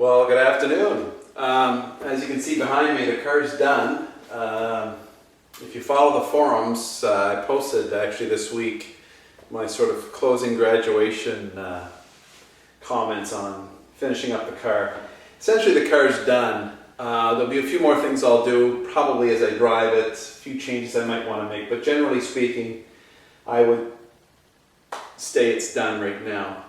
Well, good afternoon. As you can see behind me, the car's done. If you follow the forums, I posted actually this week my sort of closing graduation comments on finishing up the car. Essentially the car's done. There'll be a few more things I'll do probably as I drive it, a few changes I might want to make, but generally speaking I would say it's done right now.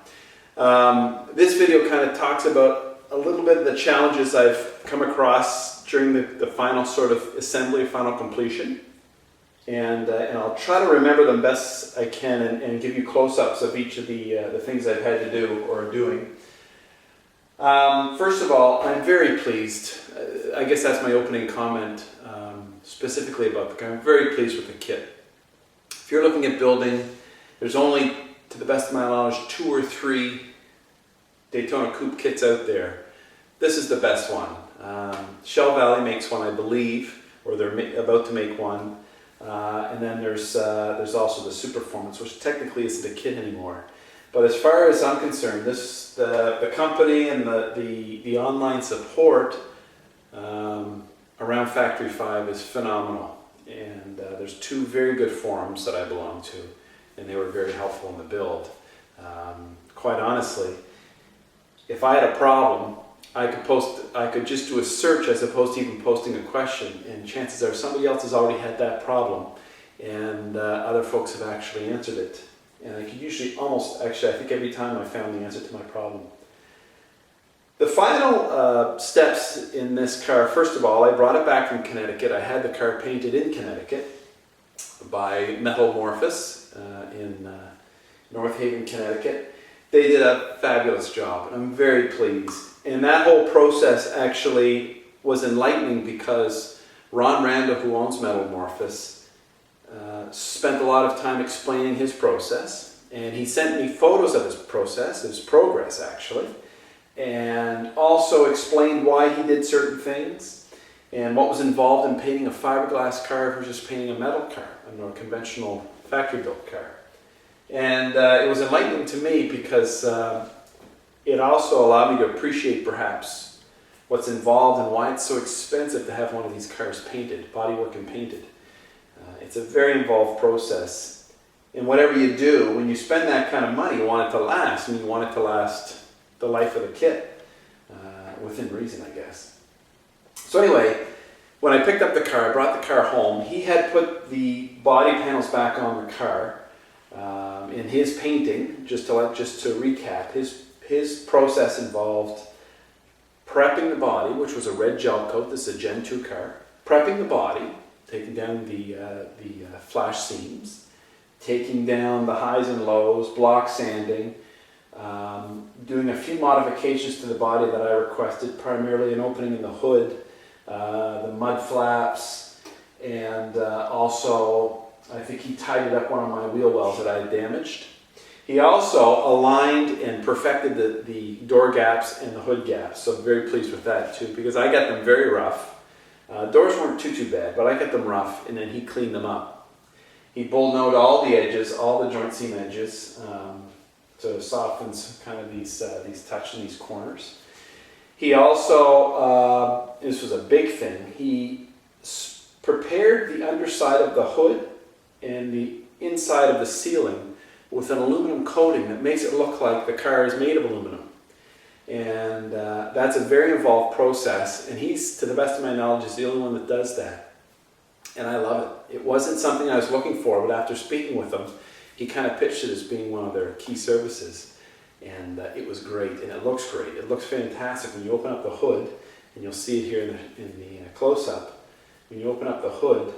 This video kind of talks about a little bit of the challenges I've come across during the final sort of assembly, final completion. And I'll try to remember them best I can and give you close-ups of each of the things I've had to do or doing. First of all, I'm very pleased. I guess that's my opening comment specifically about the car. I'm very pleased with the kit. If you're looking at building, there's only, to the best of my knowledge, 2 or 3 Daytona Coupe kits out there. This is the best one. Shell Valley makes one, I believe, or they're about to make one. And then there's also the Superformance, which technically isn't a kit anymore. But as far as I'm concerned, the company and the online support around Factory 5 is phenomenal. And there's 2 very good forums that I belong to, and they were very helpful in the build. Quite honestly, if I had a problem, I could just do a search as opposed to even posting a question, and chances are somebody else has already had that problem, and other folks have actually answered it. And I could usually I think every time I found the answer to my problem. The final steps in this car, first of all, I brought it back from Connecticut. I had the car painted in Connecticut by Metalmorphous in North Haven, Connecticut. They did a fabulous job. I'm very pleased. And that whole process actually was enlightening because Ron Randa, who owns Metalmorphous, spent a lot of time explaining his process. And he sent me photos of his process, his progress actually, and also explained why he did certain things and what was involved in painting a fiberglass car versus painting a metal car, a more conventional factory-built car. And it was enlightening to me because it also allowed me to appreciate perhaps what's involved and why it's so expensive to have one of these cars painted, bodywork and painted. It's a very involved process. And whatever you do, when you spend that kind of money, you want it to last, and you want it to last the life of the kit, within reason, I guess. So anyway, when I picked up the car, I brought the car home, he had put the body panels back on the car. In his painting, just to recap, his process involved prepping the body, which was a red gel coat. This is a Gen 2 car. Prepping the body, taking down the flash seams, taking down the highs and lows, block sanding, doing a few modifications to the body that I requested, primarily an opening in the hood, the mud flaps, and also I think he tidied up one of my wheel wells that I had damaged. He also aligned and perfected the door gaps and the hood gaps, so I'm very pleased with that too, because I got them very rough. Doors weren't too bad, but I got them rough, and then he cleaned them up. He bull-nosed all the edges, all the joint seam edges, to soften kind of these touch and these corners. He also, this was a big thing, he prepared the underside of the hood and the inside of the ceiling with an aluminum coating that makes it look like the car is made of aluminum. And that's a very involved process, and he's, to the best of my knowledge, is the only one that does that. And I love it. It wasn't something I was looking for, but after speaking with him, he kind of pitched it as being one of their key services. And it was great, and it looks great. It looks fantastic when you open up the hood, and you'll see it here in the close-up. When you open up the hood,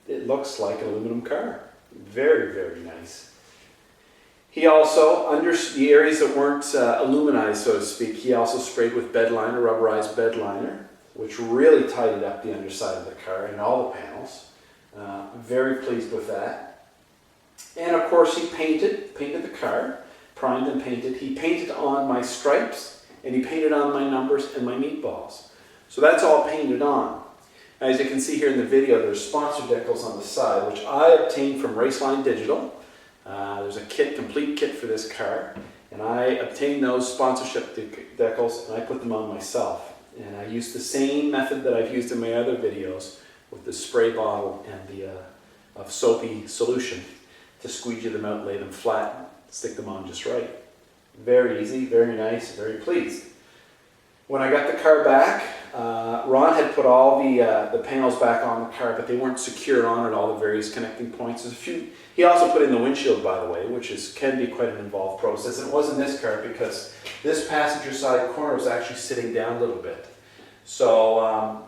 it looks like an aluminum car. Very, very nice. He also, under the areas that weren't aluminized, so to speak, he also sprayed with bed liner, rubberized bed liner, which really tidied up the underside of the car and all the panels. Very pleased with that. And of course he painted the car, primed and painted. He painted on my stripes, and he painted on my numbers and my meatballs. So that's all painted on. As you can see here in the video, there's sponsor decals on the side, which I obtained from Raceline Digital. There's a complete kit for this car, And I obtained those sponsorship decals and I put them on myself. And I used the same method that I've used in my other videos with the spray bottle and the of soapy solution to squeegee them out, lay them flat, stick them on just right. Very easy, very nice, very pleased. When I got the car back, Ron had put all the panels back on the car, but they weren't secured on at all the various connecting points. There's a few. He also put in the windshield, by the way, which can be quite an involved process. And it was in this car because this passenger side corner was actually sitting down a little bit. So I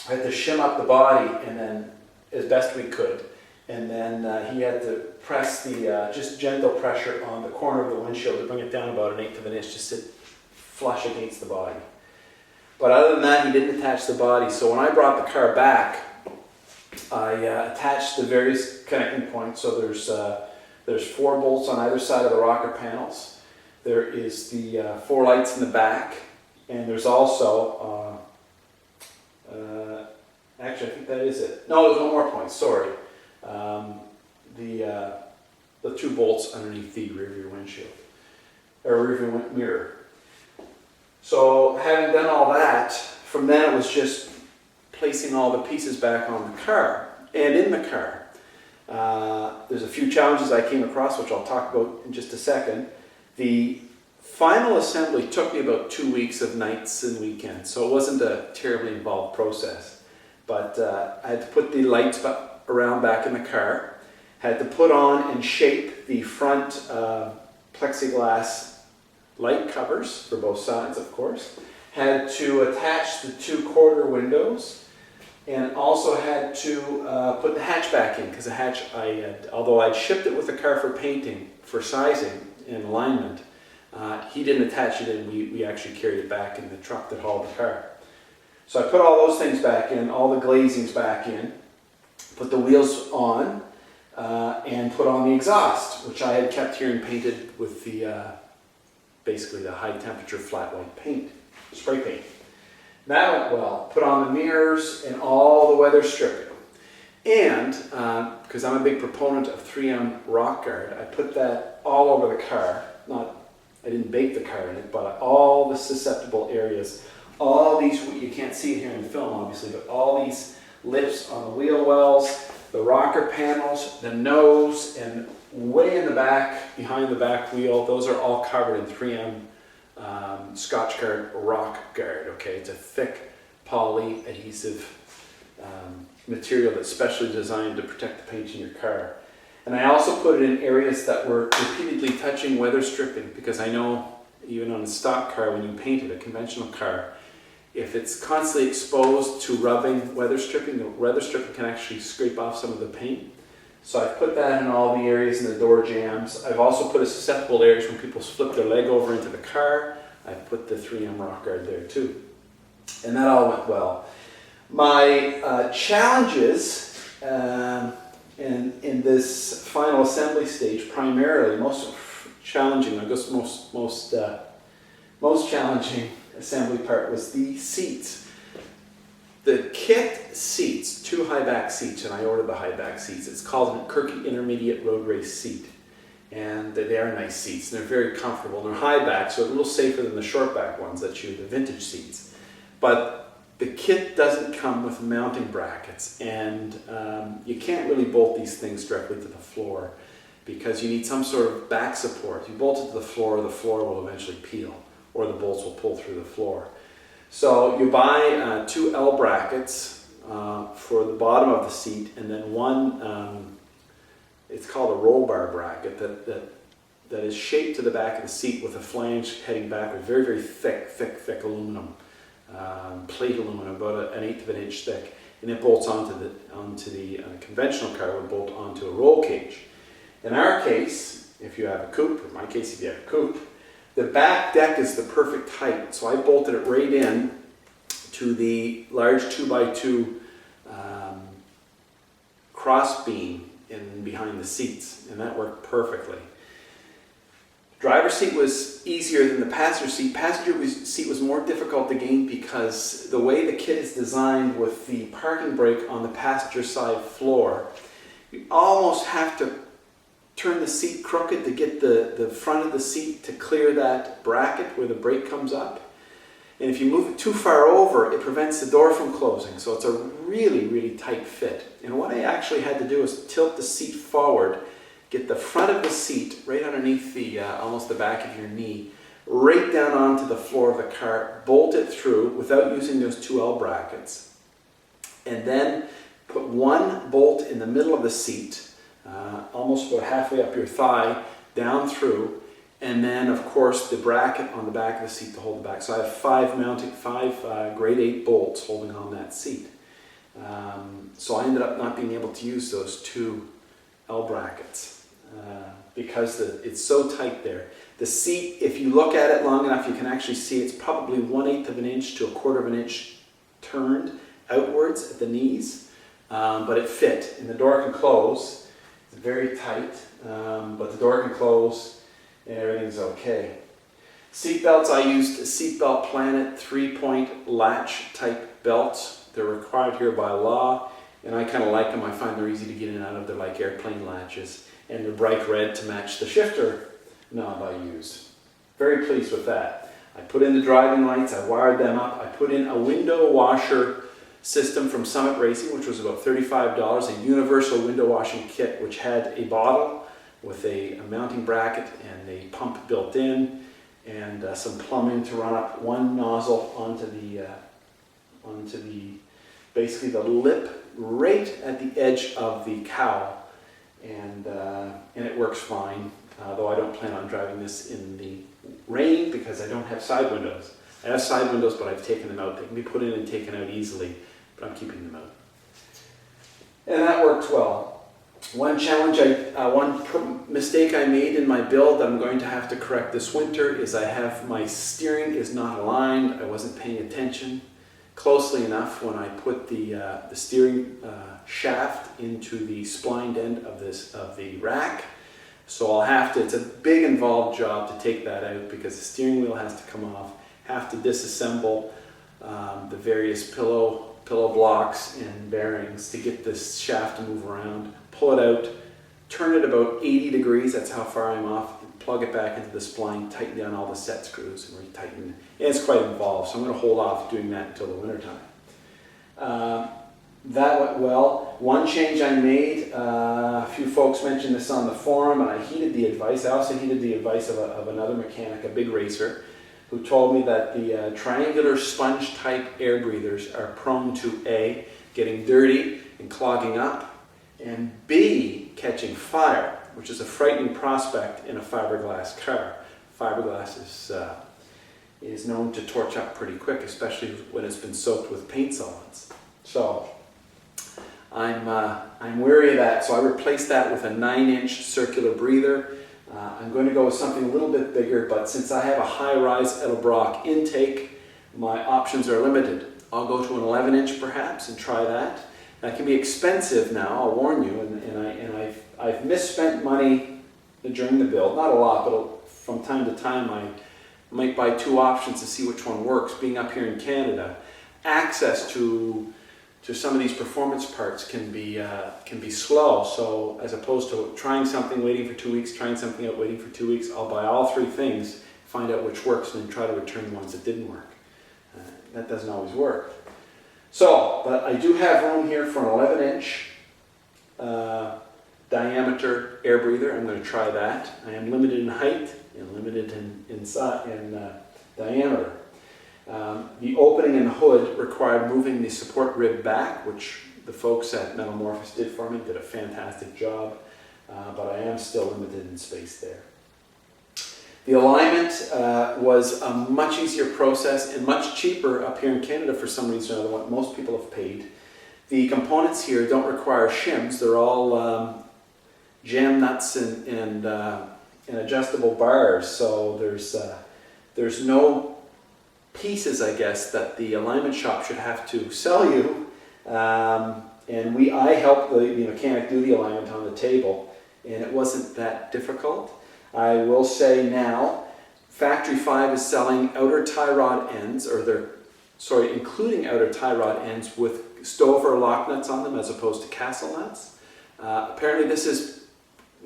had to shim up the body and then as best we could. And then he had to press the just gentle pressure on the corner of the windshield to bring it down about 1/8 of an inch to sit flush against the body. But other than that, he didn't attach the body. So when I brought the car back, I attached the various connecting points. So there's 4 bolts on either side of the rocker panels. There is the 4 lights in the back, and there's also actually I think that is it. No, there's one more point. Sorry, the 2 bolts underneath the rear view windshield or rear view mirror. So having done all that, from then it was just placing all the pieces back on the car and in the car. There's a few challenges I came across, which I'll talk about in just a second. The final assembly took me about 2 weeks of nights and weekends, so it wasn't a terribly involved process. But I had to put the lights around back in the car, had to put on and shape the front plexiglass light covers for both sides, of course, had to attach the 2 quarter windows, and also had to put the hatch back in, because the hatch, although I'd shipped it with the car for painting, for sizing and alignment, he didn't attach it in. We actually carried it back in the truck that hauled the car. So I put all those things back in, all the glazings back in, put the wheels on, and put on the exhaust, which I had kept here and painted with the basically the high temperature flat white paint, spray paint. That went well. Put on the mirrors and all the weather stripping. And because I'm a big proponent of 3M rock guard, I put that all over the car. I didn't bake the car in it, but all the susceptible areas, all these, you can't see it here in the film obviously, but all these lips on the wheel wells, the rocker panels, the nose, and way in the back, behind the back wheel, those are all covered in 3M Scotch Guard rock guard. Okay, it's a thick poly adhesive material that's specially designed to protect the paint in your car. And I also put it in areas that were repeatedly touching weather stripping, because I know even on a stock car, when you paint it, a conventional car, if it's constantly exposed to rubbing weather stripping, the weather stripping can actually scrape off some of the paint. So I've put that in all the areas in the door jambs. I've also put a susceptible areas when people flip their leg over into the car. I've put the 3M rock guard there too. And that all went well. My challenges in this final assembly stage, primarily, most challenging, I guess most challenging assembly part was the seats. The kit seats, 2 high back seats, and I ordered the high back seats. It's called an Kirky Intermediate Road Race seat. And they are nice seats, and they're very comfortable. They're high back, so a little safer than the short back ones the vintage seats. But the kit doesn't come with mounting brackets, and you can't really bolt these things directly to the floor because you need some sort of back support. If you bolt it to the floor will eventually peel, or the bolts will pull through the floor. So you buy 2 L brackets for the bottom of the seat, and then one, it's called a roll bar bracket that is shaped to the back of the seat with a flange heading backward. Very, very thick aluminum, plate aluminum, about 1/8 of an inch thick, and it bolts onto the conventional car would bolt onto a roll cage. In our case, if you have a coupe, in my case if you have a coupe, the back deck is the perfect height, so I bolted it right in to the large 2x2 cross beam in behind the seats, and that worked perfectly. Driver's seat was easier than the passenger seat. Passenger seat was more difficult to gain because the way the kit is designed with the parking brake on the passenger side floor, you almost have to turn the seat crooked to get the front of the seat to clear that bracket where the brake comes up. And if you move it too far over, it prevents the door from closing. So it's a really, really tight fit. And what I actually had to do is tilt the seat forward, get the front of the seat right underneath the almost the back of your knee, right down onto the floor of the car, bolt it through without using those 2 L brackets, and then put one bolt in the middle of the seat, almost about halfway up your thigh, down through, and then of course the bracket on the back of the seat to hold it back. So I have 5 grade 8 bolts holding on that seat. So I ended up not being able to use those 2 L brackets because it's so tight there. The seat, if you look at it long enough, you can actually see it's probably 1/8 of an inch to 1/4 of an inch turned outwards at the knees, but it fit, and the door can close. It's very tight, but the door can close and everything's okay. Seat belts, I used Seatbelt Planet 3-point latch type belts. They're required here by law, and I kind of like them. I find they're easy to get in and out of. They're like airplane latches, and they're bright red to match the shifter knob I used. Very pleased with that. I put in the driving lights, I wired them up, I put in a window washer system from Summit Racing, which was about $35, a universal window washing kit which had a bottle with a mounting bracket and a pump built in, and some plumbing to run up one nozzle onto the basically the lip right at the edge of the cowl, and it works fine. Though I don't plan on driving this in the rain because I don't have side windows. I have side windows, but I've taken them out. They can be put in and taken out easily, but I'm keeping them out. And that worked well. One challenge, one mistake I made in my build that I'm going to have to correct this winter is my steering is not aligned. I wasn't paying attention closely enough when I put the steering shaft into the splined end of the rack. So I'll have to, it's a big involved job to take that out because the steering wheel has to come off, have to disassemble the various pillow blocks and bearings to get this shaft to move around, pull it out, turn it about 80 degrees, that's how far I'm off, and plug it back into the spline, tighten down all the set screws and retighten. And it's quite involved, so I'm going to hold off doing that until the winter time. That went well. One change I made, a few folks mentioned this on the forum, and I heeded the advice. I also heeded the advice of another mechanic, a big racer, who told me that the triangular sponge type air breathers are prone to A, getting dirty and clogging up, and B, catching fire, which is a frightening prospect in a fiberglass car. Fiberglass is known to torch up pretty quick, especially when it's been soaked with paint solids. So I'm wary of that, so I replaced that with a 9-inch circular breather. I'm going to go with something a little bit bigger, but since I have a high-rise Edelbrock intake, my options are limited. I'll go to an 11-inch perhaps and try that. That can be expensive now, I'll warn you, and I've misspent money during the build. Not a lot, but from time to time I might buy 2 options to see which one works. Being up here in Canada, access to some of these performance parts can be slow. So as opposed to trying something, waiting for 2 weeks, trying something out, waiting for 2 weeks, I'll buy all 3 things, find out which works, and then try to return the ones that didn't work. That doesn't always work. So, but I do have room here for an 11-inch diameter air breather. I'm going to try that. I am limited in height and limited in diameter. The opening in the hood required moving the support rib back, which the folks at Metamorphosis did for me, did a fantastic job, but I am still limited in space there. The alignment was a much easier process and much cheaper up here in Canada for some reason or other, what most people have paid. The components here don't require shims. They're all jam nuts and adjustable bars, so there's no pieces, I guess, that the alignment shop should have to sell you. I helped the mechanic do the alignment on the table, and it wasn't that difficult. I will say now, Factory 5 is selling outer tie rod ends, including outer tie rod ends with Stover lock nuts on them as opposed to castle nuts. Apparently this is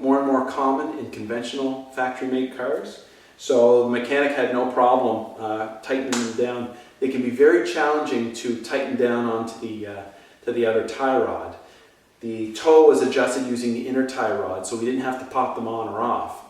more and more common in conventional factory-made cars. So the mechanic had no problem tightening them down. They can be very challenging to tighten down onto the outer tie rod. The toe was adjusted using the inner tie rod, so we didn't have to pop them on or off.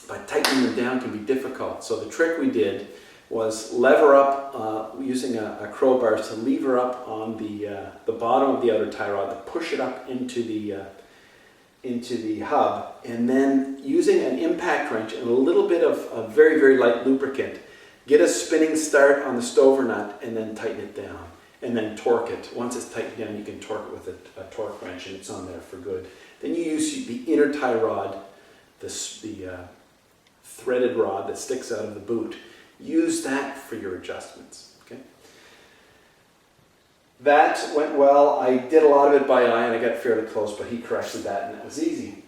But tightening them down can be difficult. So the trick we did was lever up using a crowbar to lever up on the bottom of the outer tie rod to push it up into the hub, and then using an impact wrench and a little bit of a very, very light lubricant, get a spinning start on the stover nut and then tighten it down. And then torque it. Once it's tightened down, you can torque it with a torque wrench and it's on there for good. Then you use the inner tie rod, the threaded rod that sticks out of the boot. Use that for your adjustments. Okay? That went well. I did a lot of it by eye and I got fairly close, but he corrected that and that was easy.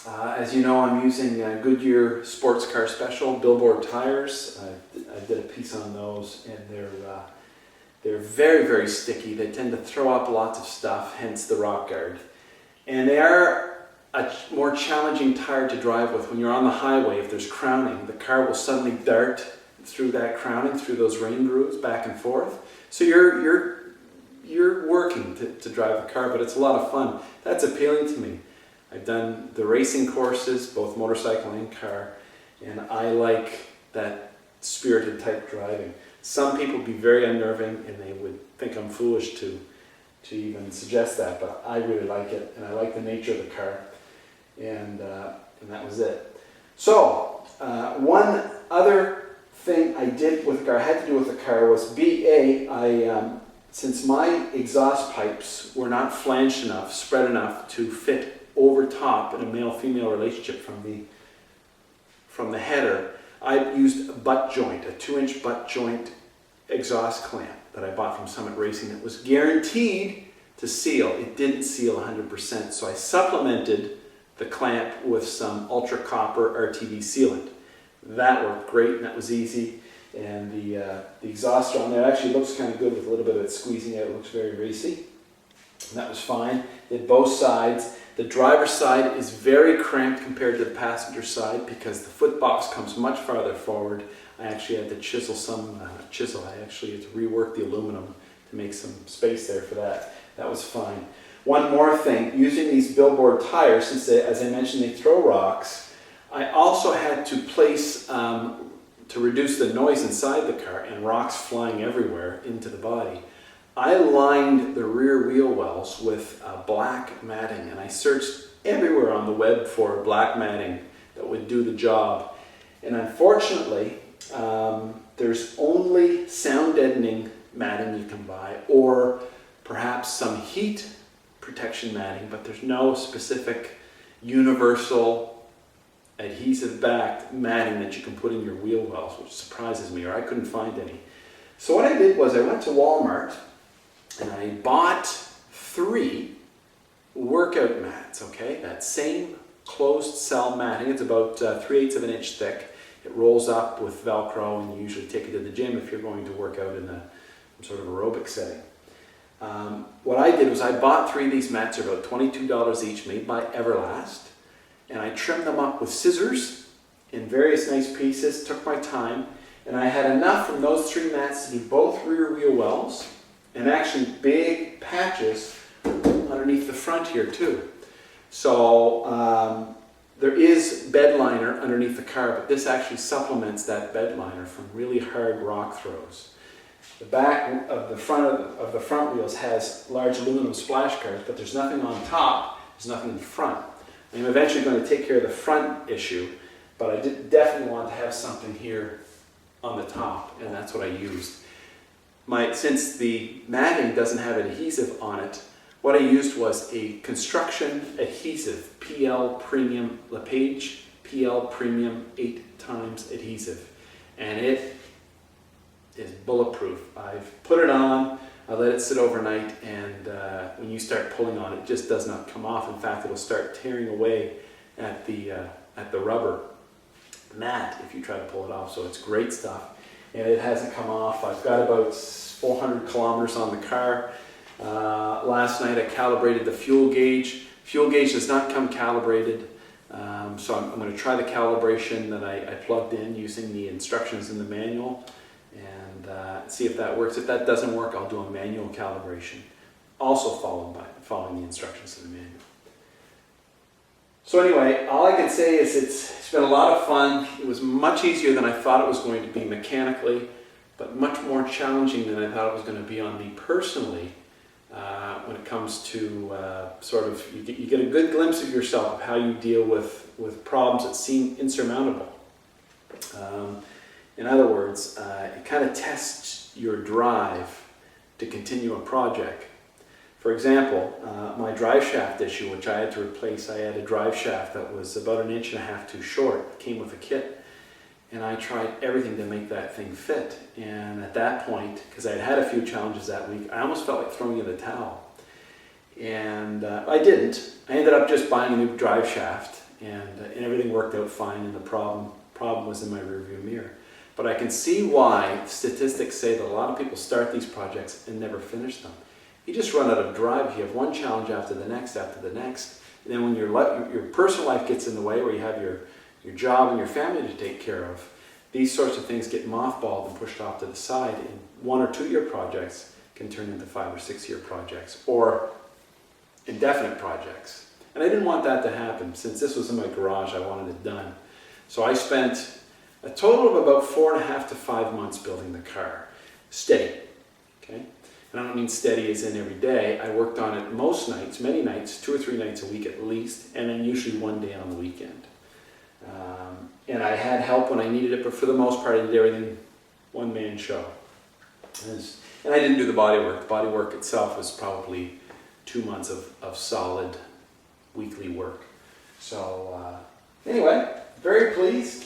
As you know, I'm using Goodyear Sports Car Special Billboard tires. I did a piece on those, and they're very, very sticky. They tend to throw up lots of stuff, hence the rock guard. And they are a more challenging tire to drive with. When you're on the highway, if there's crowning, the car will suddenly dart through that crowning, through those rain grooves, back and forth. So you're working to drive the car, but it's a lot of fun. That's appealing to me. I've done the racing courses, both motorcycle and car, and I like that spirited type driving. Some people would be very unnerving and they would think I'm foolish to even suggest that, but I really like it, and I like the nature of the car, and that was it. So, one other thing I did with the car, I had to do with the car, was since my exhaust pipes were not flanged enough, spread enough to fit over top in a male-female relationship from the header, I used a butt joint, a 2-inch butt joint exhaust clamp that I bought from Summit Racing that was guaranteed to seal. It didn't seal 100%, so I supplemented the clamp with some ultra copper RTV sealant. That worked great, and that was easy. And the exhaust on there actually looks kind of good with a little bit of it squeezing out. It looks very racy. And that was fine. Did both sides. The driver's side is very cramped compared to the passenger side because the foot box comes much farther forward. I actually had to chisel I actually had to rework the aluminum to make some space there for that. That was fine. One more thing, using these Billboard tires, since as I mentioned, they throw rocks, I also had to place, to reduce the noise inside the car and rocks flying everywhere into the body, I lined the rear wheel wells with black matting, and I searched everywhere on the web for black matting that would do the job. And unfortunately, there's only sound deadening matting you can buy, or perhaps some heat protection matting, but there's no specific universal adhesive backed matting that you can put in your wheel wells, which surprises me, or I couldn't find any. So what I did was I went to Walmart and I bought 3 workout mats, okay? That same closed cell matting. It's about 3/8 of an inch thick. It rolls up with Velcro, and you usually take it to the gym if you're going to work out in some sort of aerobic setting. What I did was I bought 3 of these mats. They're about $22 each, made by Everlast. And I trimmed them up with scissors in various nice pieces, took my time, and I had enough from those 3 mats to do both rear wheel wells, and actually big patches underneath the front here too. So there is bed liner underneath the car, but this actually supplements that bed liner from really hard rock throws. The back of the front wheels has large aluminum splash guards, but there's nothing on top, there's nothing in the front. I'm eventually going to take care of the front issue, but I definitely want to have something here on the top, and that's what I used. Since the matting doesn't have adhesive on it, what I used was a construction adhesive, PL Premium LePage PL Premium 8x adhesive, and it is bulletproof. I've put it on, I let it sit overnight, and when you start pulling on it, it just does not come off. In fact, it'll start tearing away at the rubber mat if you try to pull it off. So it's great stuff, and it hasn't come off. I've got about 400 kilometers on the car. Last night I calibrated the fuel gauge. Fuel gauge does not come calibrated. So I'm going to try the calibration that I plugged in using the instructions in the manual and see if that works. If that doesn't work, I'll do a manual calibration, also following the instructions in the manual. So anyway, all I can say is it's been a lot of fun. It was much easier than I thought it was going to be mechanically, but much more challenging than I thought it was going to be on me personally. When it comes to sort of, you get a good glimpse of yourself, of how you deal with problems that seem insurmountable. In other words, it kind of tests your drive to continue a project. For example, my drive shaft issue, which I had to replace, I had a drive shaft that was about 1.5 inches too short. It came with a kit. And I tried everything to make that thing fit. And at that point, because I had a few challenges that week, I almost felt like throwing in the towel. And I didn't. I ended up just buying a new drive shaft, and everything worked out fine, and the problem was in my rearview mirror. But I can see why statistics say that a lot of people start these projects and never finish them. You just run out of drive. You have one challenge after the next, and then when your personal life gets in the way, where you have your job and your family to take care of, these sorts of things get mothballed and pushed off to the side, and 1 or 2 year projects can turn into 5 or 6 year projects, or indefinite projects. And I didn't want that to happen. Since this was in my garage, I wanted it done. So I spent a total of about 4.5 to 5 months building the car. Steady, okay? And I don't mean steady as in every day. I worked on it most nights, many nights, 2 or 3 nights a week at least, and then usually 1 day on the weekend. And I had help when I needed it, but for the most part I did everything one-man show. And I didn't do the bodywork. The bodywork itself was probably 2 months of solid weekly work. So anyway, very pleased.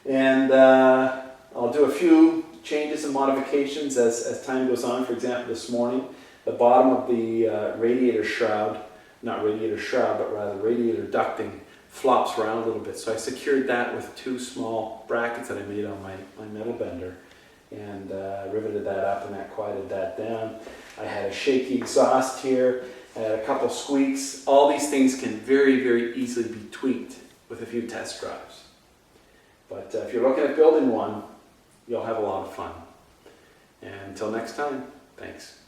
And I'll do a few changes and modifications as time goes on. For example, this morning, the bottom of the radiator shroud, not radiator shroud, but rather radiator ducting, flops around a little bit. So I secured that with 2 small brackets that I made on my metal bender, and riveted that up, and that quieted that down. I had a shaky exhaust here. I had a couple squeaks. All these things can very, very easily be tweaked with a few test drives. But if you're looking at building one, you'll have a lot of fun. And until next time, thanks.